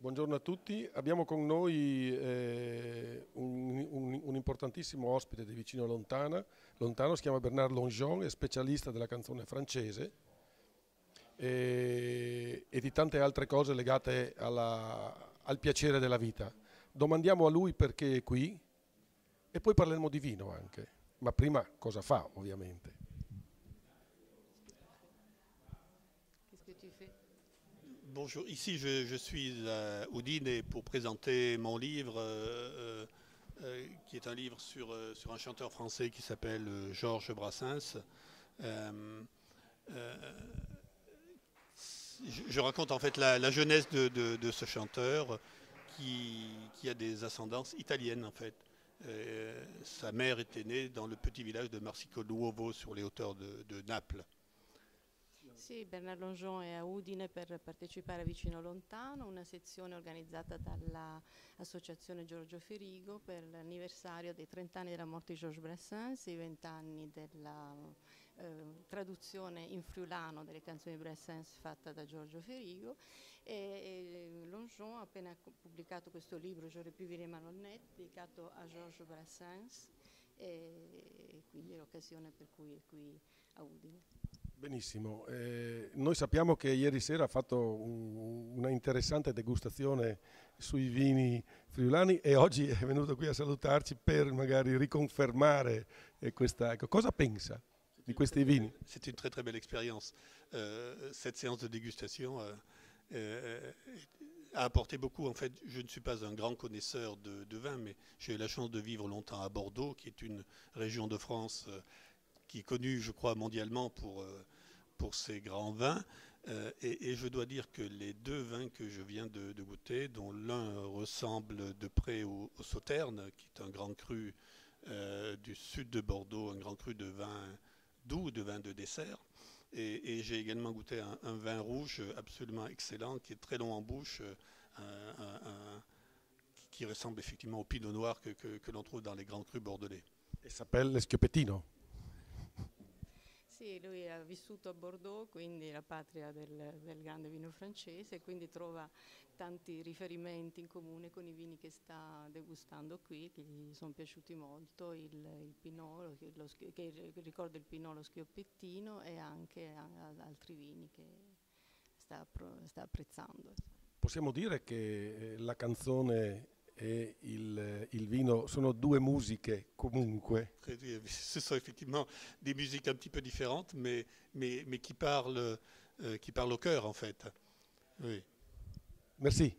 Buongiorno a tutti, abbiamo con noi un importantissimo ospite di Vicino Lontano, si chiama Bernard Longeon, è specialista della canzone francese e di tante altre cose legate al piacere della vita. Domandiamo a lui perché è qui e poi parleremo di vino anche, ma prima cosa fa ovviamente. Qu'est-ce que tu fais? Bonjour, ici je suis à Udine pour présenter mon livre, qui est un livre sur un chanteur français qui s'appelle Georges Brassens. Euh, euh, je raconte en fait la jeunesse de ce chanteur qui a des ascendances italiennes en fait. Sa mère était née dans le petit village de Marsico Nuovo sur les hauteurs de Naples. Sì, Bernard Longeon è a Udine per partecipare a Vicino Lontano, una sezione organizzata dall'Associazione Giorgio Ferigo per l'anniversario dei 30 anni della morte di Georges Brassens, i 20 anni della traduzione in friulano delle canzoni di Brassens fatta da Giorgio Ferigo e Longeon ha appena pubblicato questo libro, J'aurais pu vivre ma non dedicato a Georges Brassens e quindi è l'occasione per cui è qui a Udine. Benissimo, noi sappiamo che ieri sera ha fatto una interessante degustazione sui vini friulani e oggi è venuto qui a salutarci per magari riconfermare questa... Ecco, cosa pensa di questi vini? C'est une très très belle expérience. Cette séance de dégustation a apporté beaucoup. En fait, je ne suis pas un grand connaisseur de vin, mais j'ai eu la chance de vivre longtemps à Bordeaux, qui est une région de France qui est connue, je crois, mondialement pour ses grands vins. Et je dois dire que les deux vins que je viens de goûter, dont l'un ressemble de près au Sauterne, qui est un grand cru du sud de Bordeaux, un grand cru de vin doux, de vin de dessert. Et j'ai également goûté un vin rouge absolument excellent, qui est très long en bouche, qui ressemble effectivement au pinot noir que l'on trouve dans les grands crus bordelais. E s'appelle Schiopettino. Sì, lui ha vissuto a Bordeaux, quindi la patria del grande vino francese, quindi trova tanti riferimenti in comune con i vini che sta degustando qui, che gli sono piaciuti molto, il Pinot, che ricorda il Pinot, lo Schioppettino e anche altri vini che sta apprezzando. Possiamo dire che la canzone e il vino sono due musiche comunque. Ce sont effectivement des musiques un petit peu différentes, mais qui parlent au cœur en fait. Oui. Merci.